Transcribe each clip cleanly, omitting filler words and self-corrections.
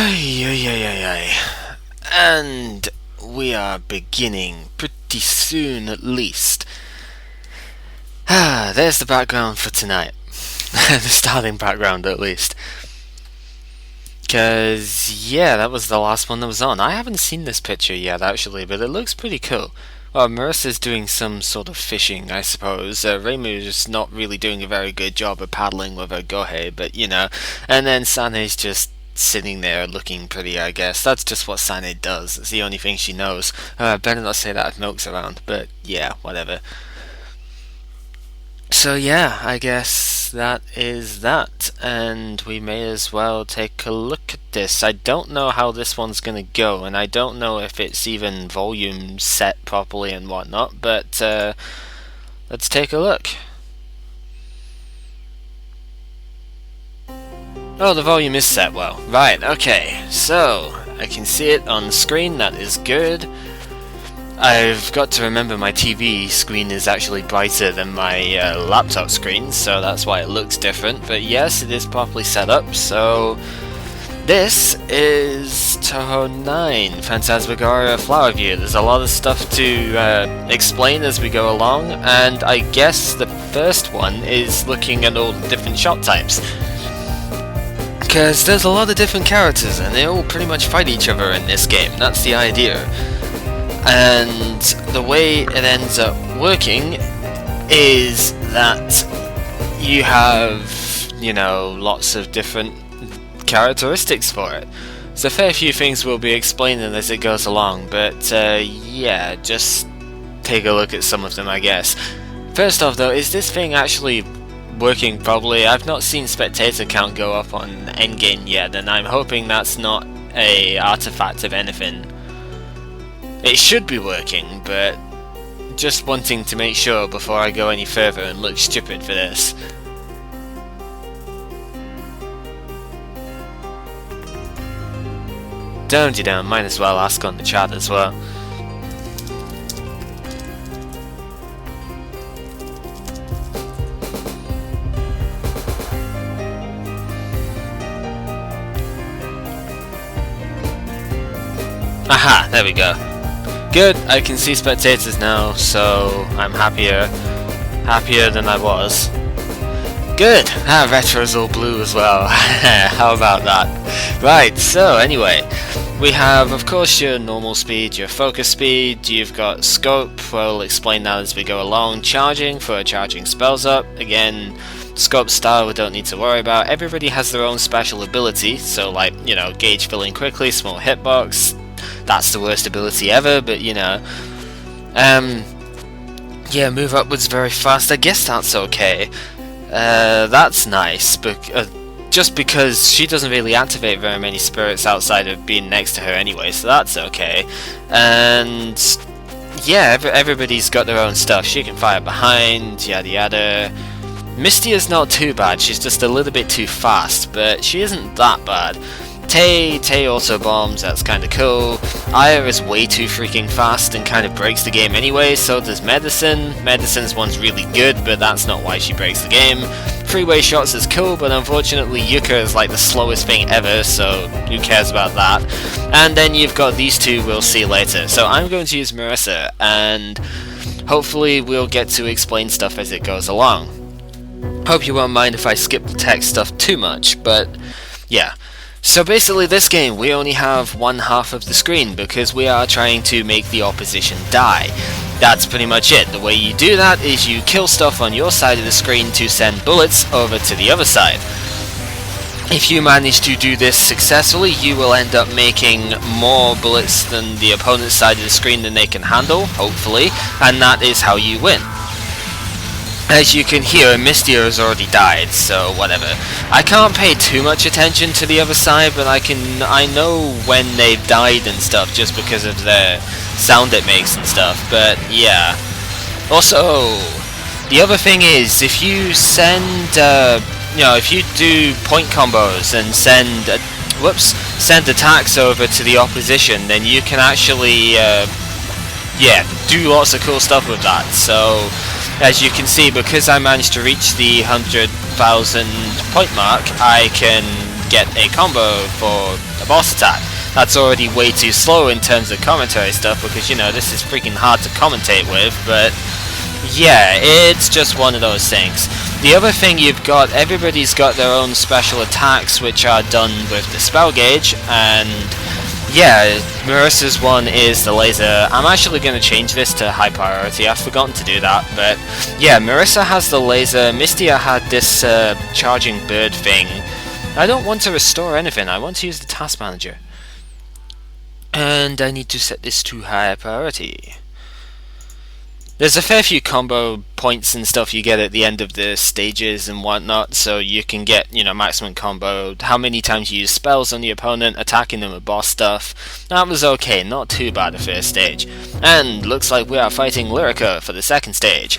Ay, ay, ay, ay, ay. And we are beginning pretty soon at least. There's the background for tonight. The starting background at least. Because, yeah, that was the last one that was on. I haven't seen this picture yet actually, but it looks pretty cool. Well, Marissa's doing some sort of fishing, I suppose. Reimu's not really doing a very good job of paddling with her gohei, but you know. And then Sane's just sitting there looking pretty, I guess. That's just what Sane does. It's the only thing she knows. Better not say that if Milk's around, but yeah, whatever. So yeah, I guess that is that, and we may as well take a look at this. I don't know how this one's gonna go, and I don't know if it's even volume set properly and whatnot, but let's take a look. Oh, the volume is set well. Right, okay, so I can see it on the screen, that is good. I've got to remember my TV screen is actually brighter than my laptop screen, so that's why it looks different. But yes, it is properly set up, so this is Touhou 9, Phantasmagoria Flower View. There's a lot of stuff to explain as we go along, and I guess the first one is looking at all the different shot types. Because there's a lot of different characters, and they all pretty much fight each other in this game. That's the idea. And the way it ends up working is that you have, you know, lots of different characteristics for it. So a fair few things we'll be explaining as it goes along, but yeah, just take a look at some of them, I guess. First off though, is this thing actually working properly? I've not seen spectator count go up on endgame yet, and I'm hoping that's not a artifact of anything. It should be working, but just wanting to make sure before I go any further and look stupid for this. Don't, might as well ask on the chat as well. Aha, there we go. Good, I can see spectators now, so I'm happier than I was. Good! Retro's all blue as well. How about that? Right, so anyway, we have of course your normal speed, your focus speed, you've got scope, we'll explain that as we go along, charging for charging spells up, again, scope style we don't need to worry about, everybody has their own special ability, so like, you know, gauge filling quickly, small hitbox. That's the worst ability ever, but you know. Yeah, move upwards very fast. I guess that's okay. That's nice, but just because she doesn't really activate very many spirits outside of being next to her anyway, so that's okay. And yeah, everybody's got their own stuff. She can fire behind, yada yada. Mystia's not too bad. She's just a little bit too fast, but she isn't that bad. Tay also bombs, that's kinda cool. Aya is way too freaking fast and kind of breaks the game anyway, so does Medicine. Medicine's one's really good, but that's not why she breaks the game. Freeway shots is cool, but unfortunately Yuka is like the slowest thing ever, so who cares about that. And then you've got these two we'll see later. So I'm going to use Marissa, and hopefully we'll get to explain stuff as it goes along. Hope you won't mind if I skip the text stuff too much, but yeah. So basically this game we only have one half of the screen because we are trying to make the opposition die. That's pretty much it. The way you do that is you kill stuff on your side of the screen to send bullets over to the other side. If you manage to do this successfully, you will end up making more bullets than the opponent's side of the screen than they can handle, hopefully, and that is how you win. As you can hear, Mystia has already died, so whatever. I can't pay too much attention to the other side, but I know when they've died and stuff just because of the sound it makes and stuff, but yeah. Also, the other thing is, if you send, you know, if you do point combos and send attacks over to the opposition, then you can actually, yeah, do lots of cool stuff with that, so as you can see, because I managed to reach the 100,000 point mark, I can get a combo for a boss attack. That's already way too slow in terms of commentary stuff, because, you know, this is freaking hard to commentate with, but yeah, it's just one of those things. The other thing you've got, everybody's got their own special attacks which are done with the spell gauge, and yeah, Marissa's one is the laser. I'm actually going to change this to high priority, I've forgotten to do that, but yeah, Marissa has the laser, Mystia had this charging bird thing. I don't want to restore anything, I want to use the task manager. And I need to set this to high priority. There's a fair few combo points and stuff you get at the end of the stages and whatnot, so you can get, you know, maximum combo, how many times you use spells on the opponent, attacking them with boss stuff. That was okay, not too bad the first stage. And looks like we are fighting Lyrica for the second stage.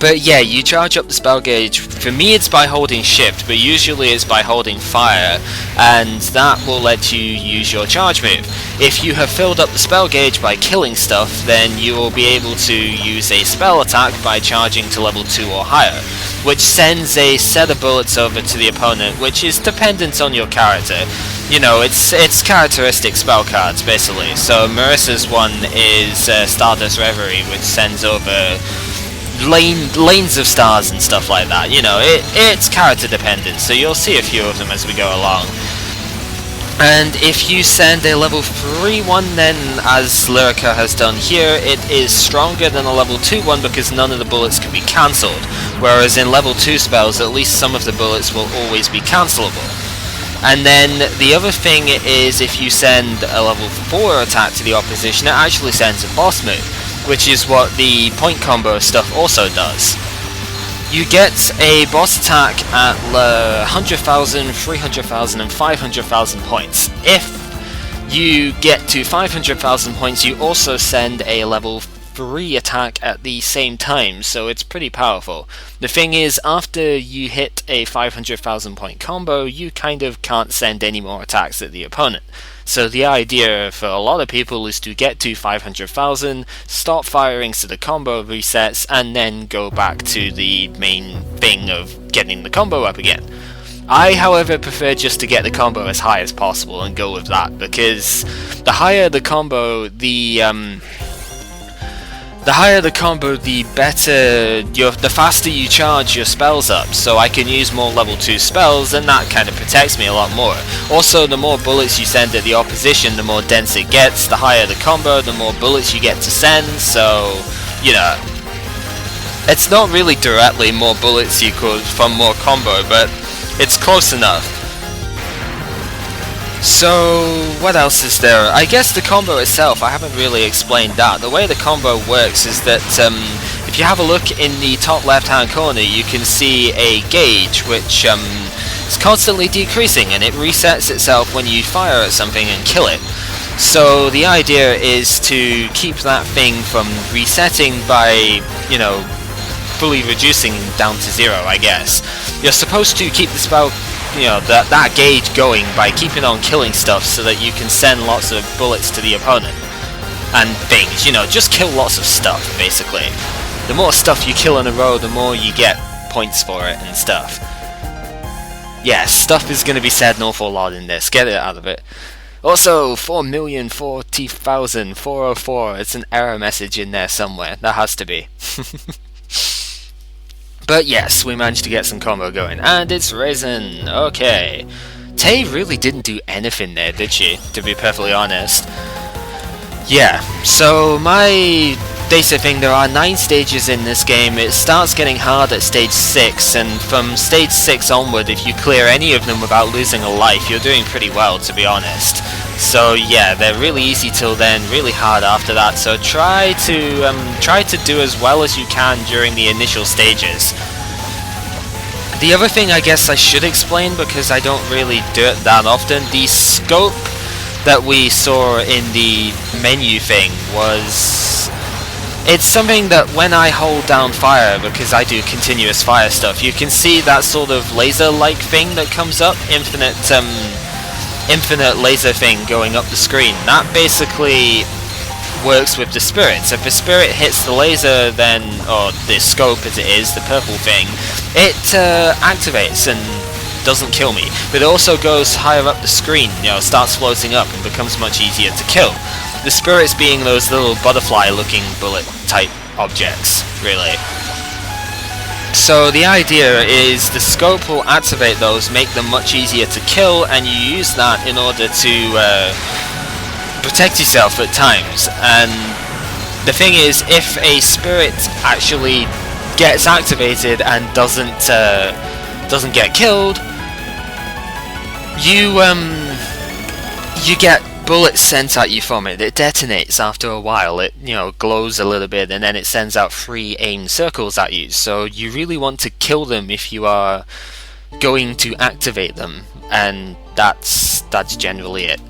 But yeah, you charge up the spell gauge. For me it's by holding shift, but usually it's by holding fire, and that will let you use your charge move. If you have filled up the spell gauge by killing stuff, then you will be able to use a spell attack by charging to level 2 or higher, which sends a set of bullets over to the opponent, which is dependent on your character. You know, it's characteristic spell cards, basically. So Marissa's one is Stardust Reverie, which sends over lanes of stars and stuff like that. You know, it's character dependent, so you'll see a few of them as we go along. And if you send a level 3 one, then as Lyrica has done here, it is stronger than a level 2 one because none of the bullets can be cancelled, whereas in level 2 spells at least some of the bullets will always be cancelable. And then the other thing is, if you send a level 4 attack to the opposition, it actually sends a boss move, which is what the point combo stuff also does. You get a boss attack at 100,000, 300,000 and 500,000 points. If you get to 500,000 points, you also send a level 3 attack at the same time, so it's pretty powerful. The thing is, after you hit a 500,000 point combo, you kind of can't send any more attacks at the opponent. So the idea for a lot of people is to get to 500,000, stop firing so the combo resets, and then go back to the main thing of getting the combo up again. I, however, prefer just to get the combo as high as possible and go with that, because the higher the combo, the better the faster you charge your spells up, so I can use more level 2 spells, and that kind of protects me a lot more. Also, the more bullets you send at the opposition, the more dense it gets. The higher the combo, the more bullets you get to send, so, you know, it's not really directly more bullets equals from more combo, but it's close enough. So, what else is there? I guess the combo itself, I haven't really explained that. The way the combo works is that if you have a look in the top left hand corner, you can see a gauge which is constantly decreasing, and it resets itself when you fire at something and kill it. So the idea is to keep that thing from resetting by, you know, fully reducing down to 0, I guess. You're supposed to keep the spell, you know, that gauge going by keeping on killing stuff so that you can send lots of bullets to the opponent and things, you know, just kill lots of stuff, basically. The more stuff you kill in a row, the more you get points for it and stuff. Yeah, stuff is going to be said an awful lot in this, get it out of it. Also, 4,040,404, it's an error message in there somewhere, that has to be. But yes, we managed to get some combo going, and it's Raisin, okay. Tay really didn't do anything there, did she, to be perfectly honest. Yeah, so my basic thing, there are 9 stages in this game. It starts getting hard at stage 6, and from stage 6 onward, if you clear any of them without losing a life, you're doing pretty well, to be honest. So yeah, they're really easy till then, really hard after that, so try to do as well as you can during the initial stages. The other thing I guess I should explain, because I don't really do it that often, the scope that we saw in the menu thing was... It's something that when I hold down fire, because I do continuous fire stuff, you can see that sort of laser-like thing that comes up, infinite laser thing going up the screen. That basically works with the spirit. So if the spirit hits the laser, then, or the scope as it is, the purple thing, it activates, and doesn't kill me, but it also goes higher up the screen, you know, starts floating up and becomes much easier to kill. The spirits being those little butterfly-looking bullet-type objects, really. So the idea is the scope will activate those, make them much easier to kill, and you use that in order to protect yourself at times. And the thing is, if a spirit actually gets activated and doesn't get killed, you get bullets sent at you from it. It detonates after a while. It, you know, glows a little bit, and then it sends out free aim circles at you. So you really want to kill them if you are going to activate them, and that's generally it.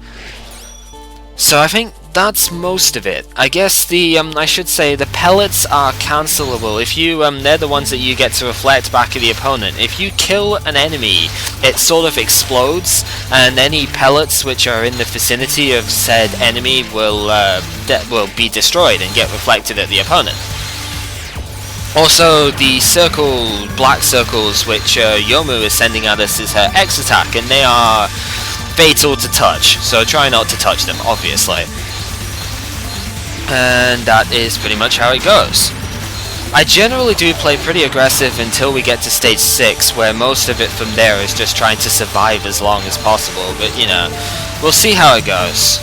So I think that's most of it. I guess I should say the pellets are cancelable. If you they're the ones that you get to reflect back at the opponent. If you kill an enemy, it sort of explodes, and any pellets which are in the vicinity of said enemy will be destroyed and get reflected at the opponent. Also, the black circles which Yomu is sending at us is her X attack, and they are fatal to touch, so try not to touch them, obviously. And that is pretty much how it goes. I generally do play pretty aggressive until we get to stage 6, where most of it from there is just trying to survive as long as possible, but you know, we'll see how it goes.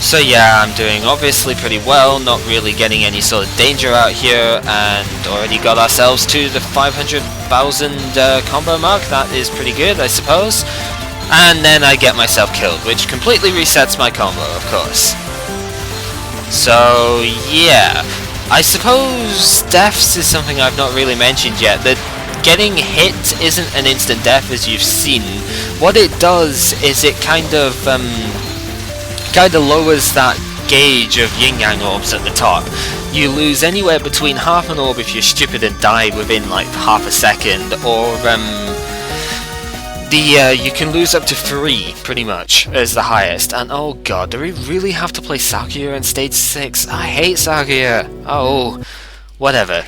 So yeah, I'm doing obviously pretty well, not really getting any sort of danger out here, and already got ourselves to the 500,000 combo mark. That is pretty good, I suppose. And then I get myself killed, which completely resets my combo, of course. So yeah, I suppose deaths is something I've not really mentioned yet. That getting hit isn't an instant death, as you've seen. What it does is it kind of lowers that gauge of yin-yang orbs at the top. You lose anywhere between half an orb if you're stupid and die within like half a second, or you can lose up to 3, pretty much, as the highest. And oh god, do we really have to play Sakuya in stage 6? I hate Sakuya! Oh, whatever.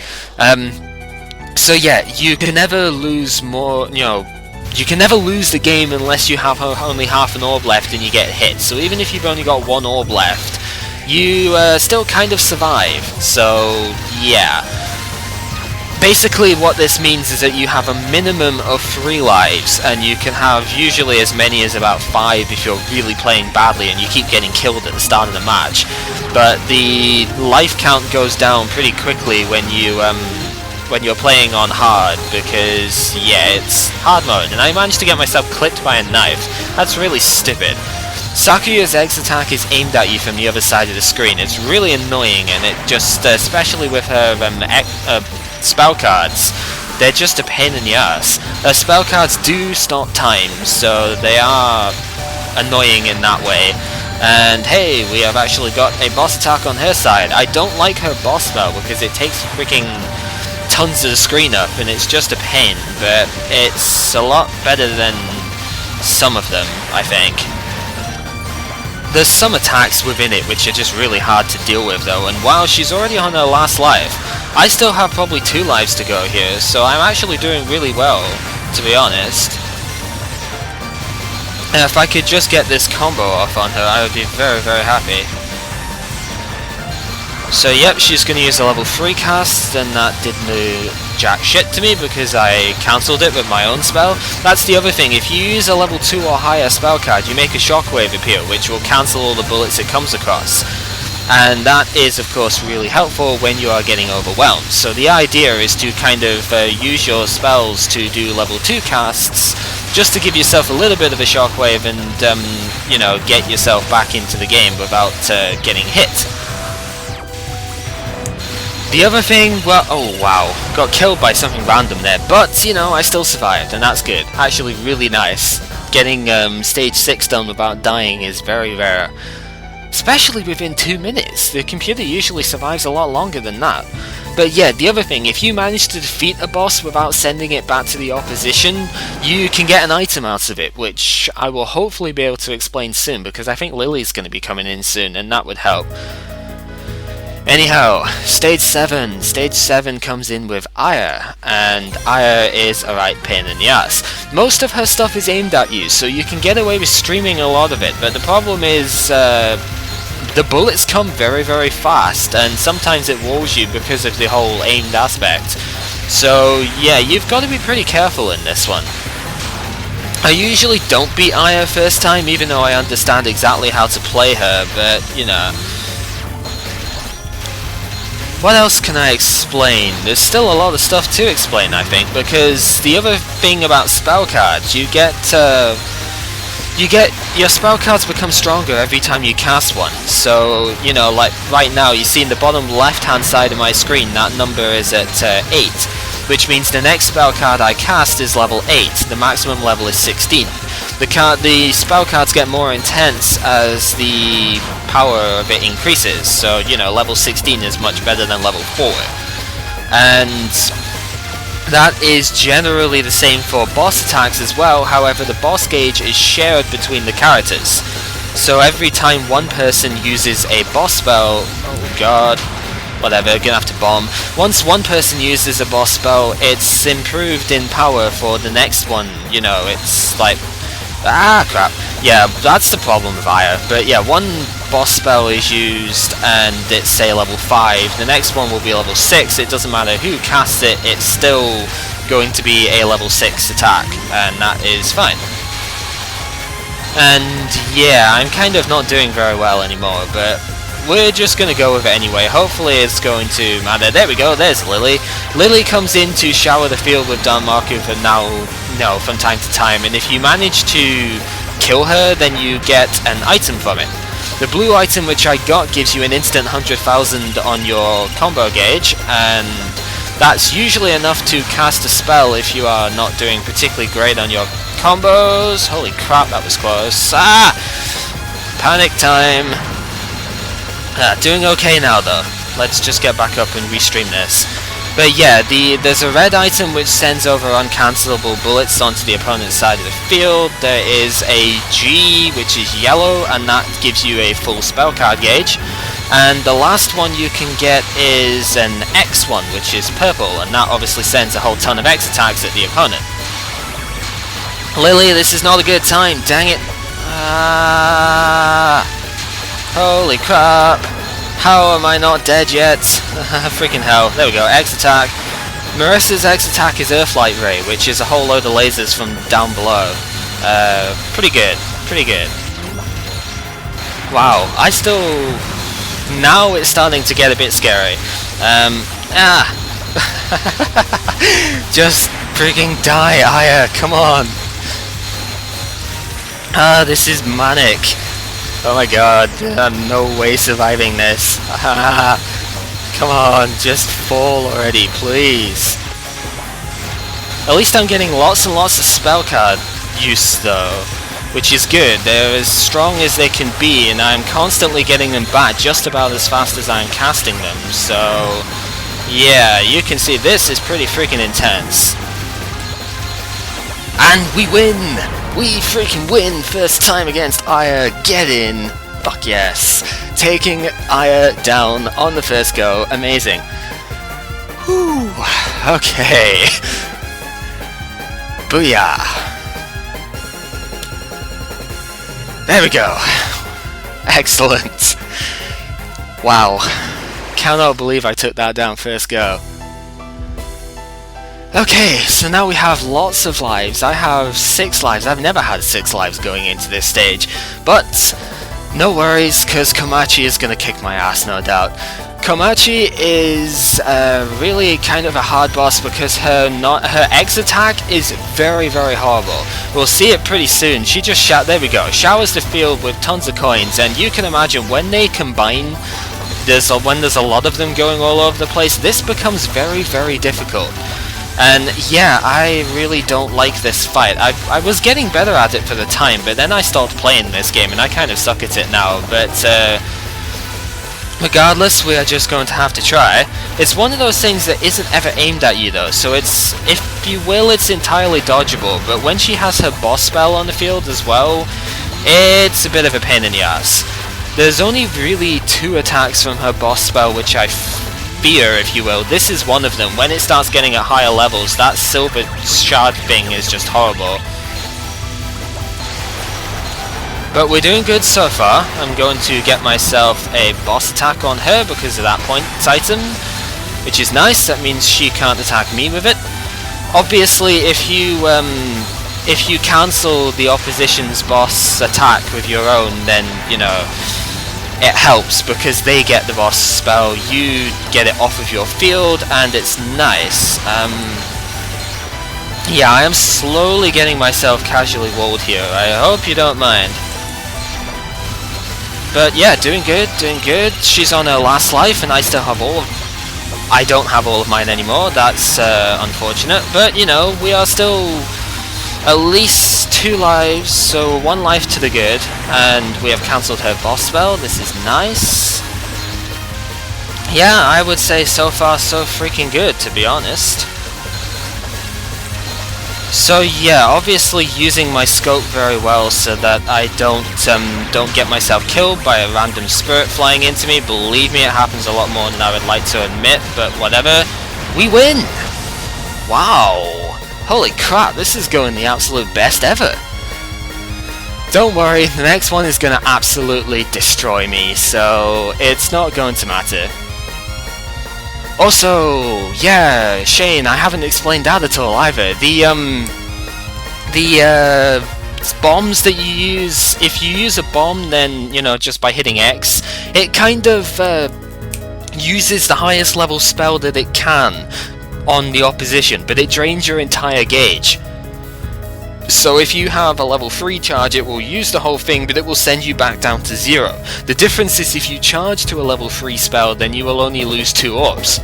So yeah, you can never lose more, you know, you can never lose the game unless you have only half an orb left and you get hit. So even if you've only got 1 orb left, you still kind of survive. So yeah. Basically what this means is that you have a minimum of 3 lives, and you can have usually as many as about 5 if you're really playing badly and you keep getting killed at the start of the match. But the life count goes down pretty quickly when you're playing on hard, because yeah, it's hard mode, and I managed to get myself clipped by a knife. That's really stupid. Sakuya's X attack is aimed at you from the other side of the screen. It's really annoying, and it just, especially with her spell cards, they're just a pain in the ass. Spell cards do stop time, so they are annoying in that way. And hey, we have actually got a boss attack on her side. I don't like her boss spell because it takes freaking tons of the screen up, and it's just a pain, but it's a lot better than some of them, I think. There's some attacks within it which are just really hard to deal with though, and while she's already on her last life, I still have probably 2 lives to go here, so I'm actually doing really well, to be honest. And if I could just get this combo off on her, I would be very, very happy. So yep, she's going to use a level 3 cast, and that didn't do jack shit to me because I cancelled it with my own spell. That's the other thing, if you use a level 2 or higher spell card, you make a shockwave appear, which will cancel all the bullets it comes across. And that is of course really helpful when you are getting overwhelmed. So the idea is to kind of use your spells to do level 2 casts, just to give yourself a little bit of a shockwave and, you know, get yourself back into the game without getting hit. The other thing, well, oh wow, got killed by something random there, but, you know, I still survived, and that's good. Actually really nice. Getting stage 6 done without dying is very rare. Especially within 2 minutes. The computer usually survives a lot longer than that. But yeah, the other thing, if you manage to defeat a boss without sending it back to the opposition, you can get an item out of it, which I will hopefully be able to explain soon, because I think Lily's going to be coming in soon, and that would help. Anyhow, stage 7. Stage 7 comes in with Aya, and Aya is a right pain in the ass. Most of her stuff is aimed at you, so you can get away with streaming a lot of it, but the problem is the bullets come very, very fast, and sometimes it walls you because of the whole aimed aspect. So yeah, you've got to be pretty careful in this one. I usually don't beat Aya first time, even though I understand exactly how to play her, but you know. What else can I explain? There's still a lot of stuff to explain, I think, because the other thing about spell cards, you get your spell cards become stronger every time you cast one. So, you know, like right now, you see in the bottom left-hand side of my screen, that number is at 8, which means the next spell card I cast is level 8. The maximum level is 16. The spell cards get more intense as the power of it increases, so, you know, level 16 is much better than level 4. And that is generally the same for boss attacks as well, however the boss gauge is shared between the characters. So every time one person uses a boss spell, oh god, whatever, gonna have to bomb. Once one person uses a boss spell, it's improved in power for the next one, you know, it's like, ah, crap. Yeah, that's the problem with Aya. But yeah, one boss spell is used and it's, say, level 5. The next one will be level 6. It doesn't matter who casts it, it's still going to be a level 6 attack, and that is fine. And yeah, I'm kind of not doing very well anymore, but we're just going to go with it anyway. Hopefully it's going to matter. There we go, there's Lily. Lily comes in to shower the field with Danmaku from time to time, and if you manage to kill her, then you get an item from it. The blue item which I got gives you an instant 100,000 on your combo gauge, and that's usually enough to cast a spell if you are not doing particularly great on your combos. Holy crap, that was close. Ah! Panic time. Doing okay now though. Let's just get back up and restream this. But yeah, there's a red item which sends over uncancelable bullets onto the opponent's side of the field. There is a G which is yellow, and that gives you a full spell card gauge. And the last one you can get is an X one, which is purple, and that obviously sends a whole ton of X attacks at the opponent. Lily, this is not a good time, dang it. Holy crap. How am I not dead yet? Freaking hell. There we go, X attack. Marissa's X attack is Earthlight Ray, which is a whole load of lasers from down below. Pretty good. Pretty good. Wow, I still... Now it's starting to get a bit scary. Just freaking die, Aya, come on. This is manic. Oh my god, I'm no way surviving this. Come on, just fall already, please. At least I'm getting lots and lots of spell card use though, which is good. They're as strong as they can be, and I'm constantly getting them back just about as fast as I'm casting them, so yeah, you can see this is pretty freaking intense. And we win! We freaking win! First time against Aya, get in! Fuck yes! Taking Aya down on the first go, amazing. Whew, okay. Booyah! There we go! Excellent! Wow. Cannot believe I took that down first go. Okay, so now we have lots of lives. I have 6 lives. I've never had 6 lives going into this stage. But no worries, because Komachi is going to kick my ass, no doubt. Komachi is really kind of a hard boss because her X attack is very, very horrible. We'll see it pretty soon. She just there we go, showers the field with tons of coins, and you can imagine when they combine, when there's a lot of them going all over the place, this becomes very, very difficult. And yeah, I really don't like this fight. I was getting better at it for the time, but then I stopped playing this game and I kind of suck at it now, but regardless, we are just going to have to try. It's one of those things that isn't ever aimed at you though, so it's, if you will, it's entirely dodgeable, but when she has her boss spell on the field as well, it's a bit of a pain in the ass. There's only really 2 attacks from her boss spell which I fear, if you will. This is one of them. When it starts getting at higher levels, that silver shard thing is just horrible. But we're doing good so far. I'm going to get myself a boss attack on her because of that point item, which is nice. That means she can't attack me with it. Obviously, if you cancel the opposition's boss attack with your own, then, you know, it helps because they get the boss spell, you get it off of your field, and it's nice. Yeah, I am slowly getting myself casually walled here. I hope you don't mind. But yeah, doing good, doing good. She's on her last life, and I still have all of... I don't have all of mine anymore. That's unfortunate. But, you know, we are still at least 2 lives, so 1 life to the good. And we have cancelled her boss spell. This is nice. Yeah, I would say so far so freaking good, to be honest. So yeah, obviously using my scope very well so that I don't get myself killed by a random spirit flying into me. Believe me, it happens a lot more than I would like to admit, but whatever. We win! Wow! Holy crap, this is going the absolute best ever. Don't worry, the next one is going to absolutely destroy me, so it's not going to matter. Also, yeah, Shane, I haven't explained that at all either. The bombs that you use, if you use a bomb, then, you know, just by hitting X, it kind of uses the highest level spell that it can on the opposition, but it drains your entire gauge. So if you have a level 3 charge, it will use the whole thing, but it will send you back down to 0. The difference is if you charge to a level 3 spell, then you will only lose 2 orbs.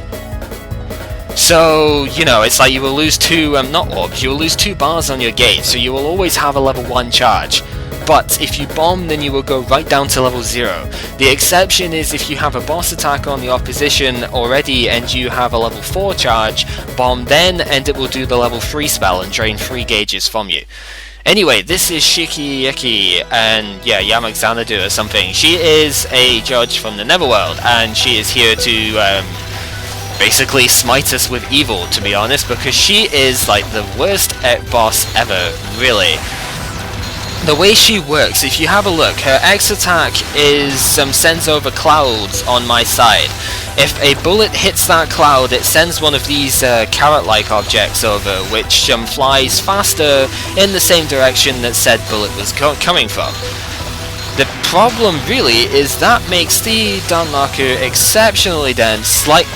So, you know, it's like you will lose 2, not orbs, you will lose 2 bars on your gauge, so you will always have a level 1 charge. But if you bomb, then you will go right down to level 0. The exception is if you have a boss attack on the opposition already and you have a level 4 charge, bomb then, and it will do the level 3 spell and drain 3 gauges from you. Anyway, this is Shiki, and yeah, Yamak Xanadu or something. She is a judge from the Netherworld, and she is here to basically smite us with evil, to be honest, because she is like the worst boss ever, really. The way she works, if you have a look, her X attack is sends over clouds on my side. If a bullet hits that cloud, it sends one of these carrot-like objects over, which flies faster in the same direction that said bullet was coming from. The problem really is that makes the Dart Marker exceptionally dense, like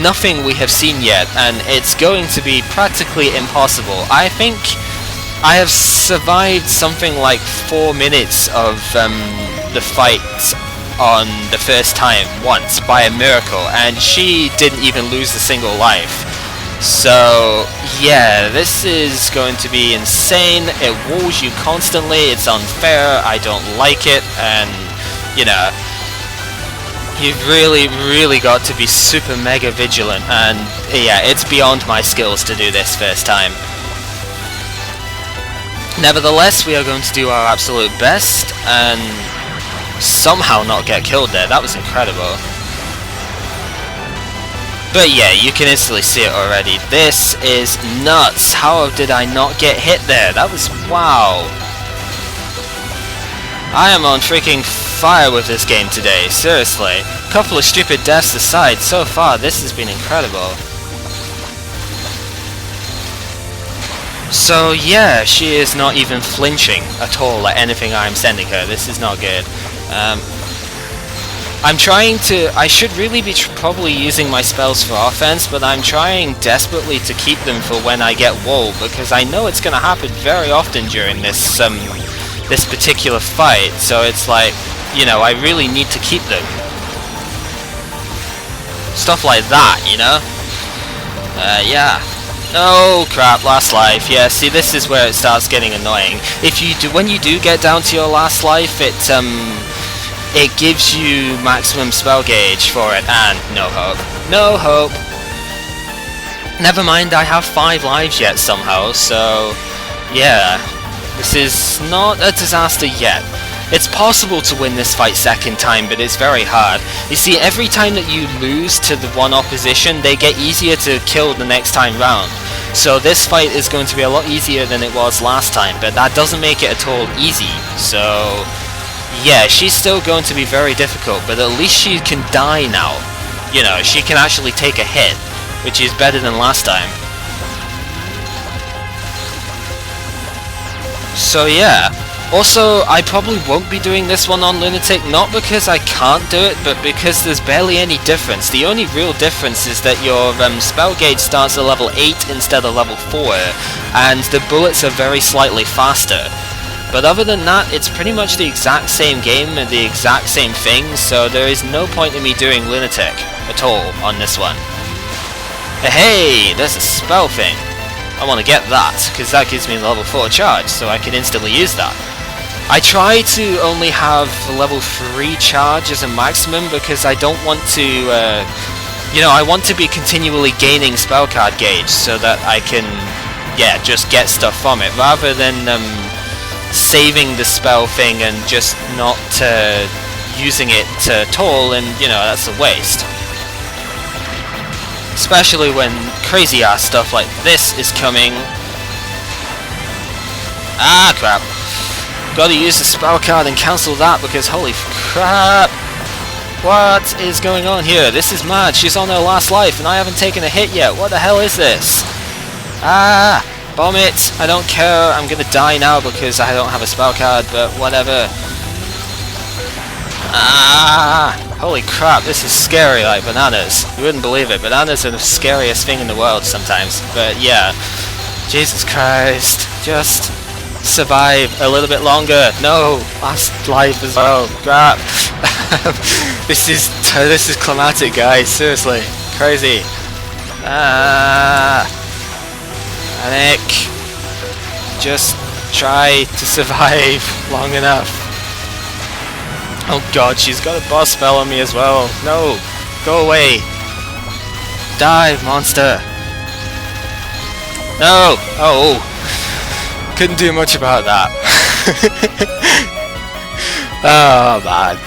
nothing we have seen yet, and it's going to be practically impossible. I think I have survived something like 4 minutes of the fight on the first time once by a miracle, and she didn't even lose a single life. So yeah, this is going to be insane. It walls you constantly, it's unfair, I don't like it, and you know, you've really got to be super mega vigilant, and yeah, it's beyond my skills to do this first time. Nevertheless, we are going to do our absolute best and somehow not get killed there. That was incredible. But yeah, you can instantly see it already. This is nuts. How did I not get hit there? That was wow. I am on freaking fire with this game today, seriously. Couple of stupid deaths aside, so far this has been incredible. So yeah, she is not even flinching at all at anything I'm sending her. This is not good. I'm trying to... I should really be probably using my spells for offense, but I'm trying desperately to keep them for when I get walled, because I know it's going to happen very often during this this particular fight. So it's like, you know, I really need to keep them. Stuff like that, you know? Yeah. Oh crap, last life. Yeah, see, this is where it starts getting annoying. If you do, when you do get down to your last life, it gives you maximum spell gauge for it, and no hope. No hope. Never mind, I have 5 lives yet somehow, so yeah, this is not a disaster yet. It's possible to win this fight second time, but it's very hard. You see, every time that you lose to the one opposition, they get easier to kill the next time round. So this fight is going to be a lot easier than it was last time, but that doesn't make it at all easy. So yeah, she's still going to be very difficult, but at least she can die now. You know, she can actually take a hit, which is better than last time. So yeah. Also, I probably won't be doing this one on Lunatic, not because I can't do it, but because there's barely any difference. The only real difference is that your spell gauge starts at level 8 instead of level 4, and the bullets are very slightly faster. But other than that, it's pretty much the exact same game and the exact same thing, so there is no point in me doing Lunatic at all on this one. Hey, there's a spell thing. I want to get that, because that gives me level 4 charge, so I can instantly use that. I try to only have level 3 charge as a maximum because I don't want to, you know, I want to be continually gaining spell card gauge so that I can, yeah, just get stuff from it, rather than saving the spell thing and just not using it at all, and, you know, that's a waste. Especially when crazy ass stuff like this is coming. Ah, crap. Gotta use the spell card and cancel that because holy crap! What is going on here? This is mad. She's on her last life and I haven't taken a hit yet. What the hell is this? Ah! Bomb it! I don't care. I'm gonna die now because I don't have a spell card, but whatever. Ah! Holy crap, this is scary like bananas. You wouldn't believe it. Bananas are the scariest thing in the world sometimes. But yeah. Jesus Christ. Just survive a little bit longer. No, last life as well. Crap. This is climatic, guys. Seriously, crazy. Panic. Just try to survive long enough. Oh god, she's got a boss spell on me as well. No, go away. Die, monster. No. Oh. Couldn't do much about that. Oh man.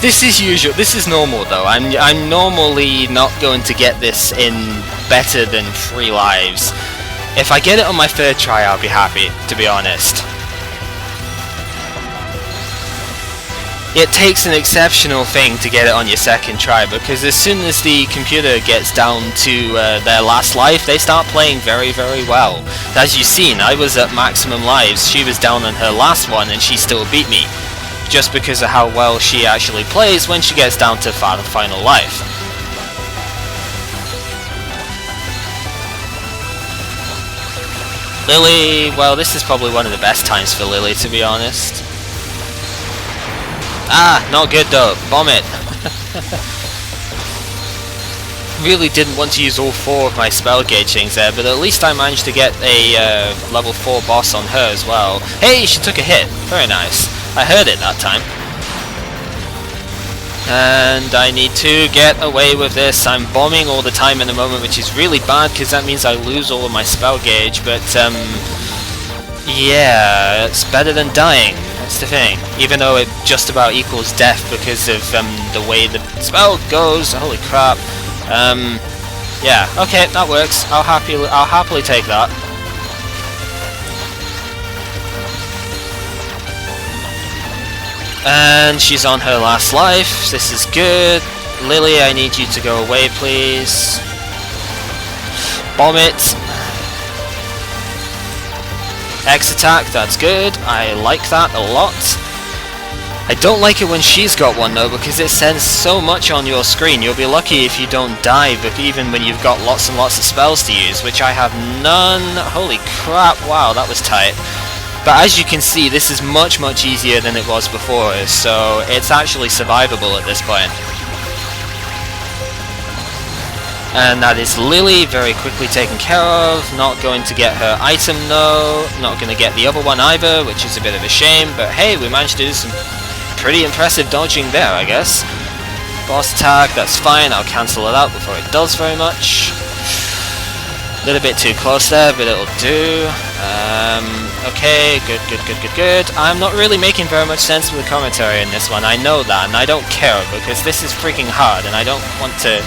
This is usual. This is normal though. I'm normally not going to get this in better than 3 lives. If I get it on my 3rd try, I'll be happy, to be honest. It takes an exceptional thing to get it on your 2nd try, because as soon as the computer gets down to their last life, they start playing very, very well. As you've seen, I was at maximum lives, she was down on her last one, and she still beat me. Just because of how well she actually plays when she gets down to final life. Lily, well, this is probably one of the best times for Lily, to be honest. Ah, not good though. Bomb it. Really didn't want to use all 4 of my spell gauge things there, but at least I managed to get a level 4 boss on her as well. Hey, she took a hit. Very nice. I heard it that time. And I need to get away with this. I'm bombing all the time at the moment, which is really bad because that means I lose all of my spell gauge, but yeah, it's better than dying. That's the thing. Even though it just about equals death because of the way the spell goes. Holy crap. Yeah, okay, that works. I'll happily take that. And she's on her last life. This is good. Lily, I need you to go away, please. Bomb it. X attack, that's good. I like that a lot. I don't like it when she's got one though, because it sends so much on your screen. You'll be lucky if you don't die, but even when you've got lots and lots of spells to use, which I have none. Holy crap, wow, that was tight. But as you can see, this is much, much easier than it was before, so it's actually survivable at this point. And that is Lily, very quickly taken care of. Not going to get her item though. Not going to get the other one either, which is a bit of a shame. But hey, we managed to do some pretty impressive dodging there, I guess. Boss tag, that's fine. I'll cancel it out before it does very much. A little bit too close there, but it'll do. Okay, good, good, good, good, good. I'm not really making very much sense with the commentary in this one. I know that, and I don't care, because this is freaking hard, and I don't want to...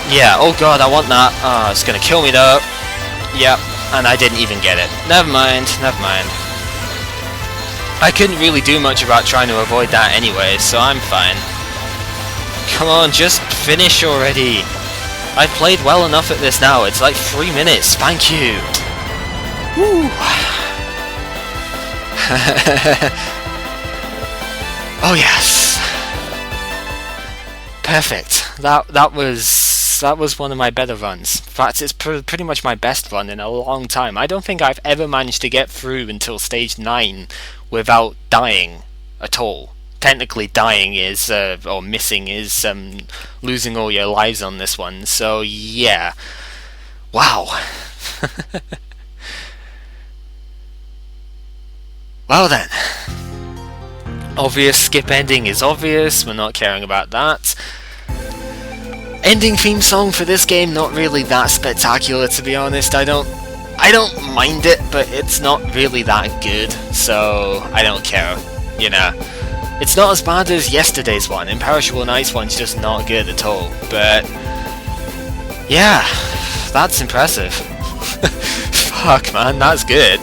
Yeah, oh god, I want that. Oh, it's gonna kill me though. Yep, and I didn't even get it. Never mind, never mind. I couldn't really do much about trying to avoid that anyway, so I'm fine. Come on, just finish already. I've played well enough at this now. It's like 3 minutes. Thank you. Woo. Oh yes. Perfect. That was one of my better runs. In fact, it's pretty much my best run in a long time. I don't think I've ever managed to get through until stage 9 without dying at all. Technically dying is, or missing is, losing all your lives on this one, so yeah. Wow. Well then. Obvious skip ending is obvious, we're not caring about that. Ending theme song for this game, not really that spectacular to be honest. I don't mind it, but it's not really that good, so I don't care, you know. It's not as bad as yesterday's one. Imperishable Night's one's just not good at all, but yeah, that's impressive. Fuck man, that's good.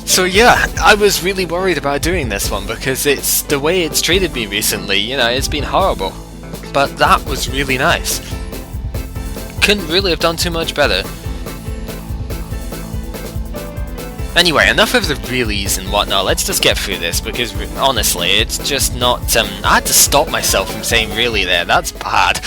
So yeah, I was really worried about doing this one because it's the way it's treated me recently, you know, it's been horrible. But that was really nice. Couldn't really have done too much better. Anyway, enough of the reallys and whatnot, let's just get through this because honestly, it's just not, I had to stop myself from saying really there, that's bad.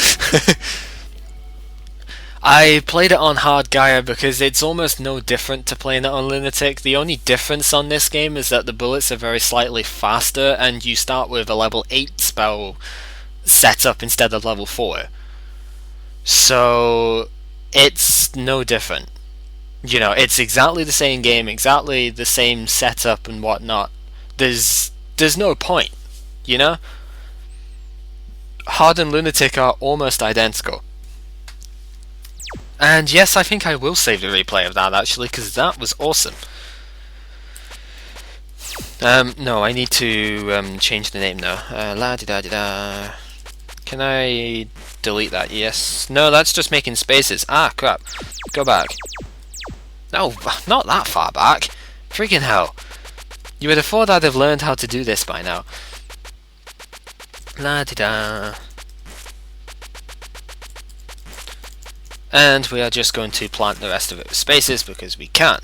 I played it on Hard Gaia because it's almost no different to playing it on Lunatic. The only difference on this game is that the bullets are very slightly faster and you start with a level 8 spell setup instead of level 4. So it's no different. You know, it's exactly the same game, exactly the same setup and whatnot. There's no point, you know? Hard and Lunatic are almost identical. And yes, I think I will save the replay of that actually, because that was awesome. No, I need to change the name now. La-di-da-di-da. Can I delete that? Yes. No, that's just making spaces. Ah, crap. Go back. No, not that far back. Freaking hell. You would have thought I'd have learned how to do this by now. La-di-da. And we are just going to plant the rest of it with spaces because we can.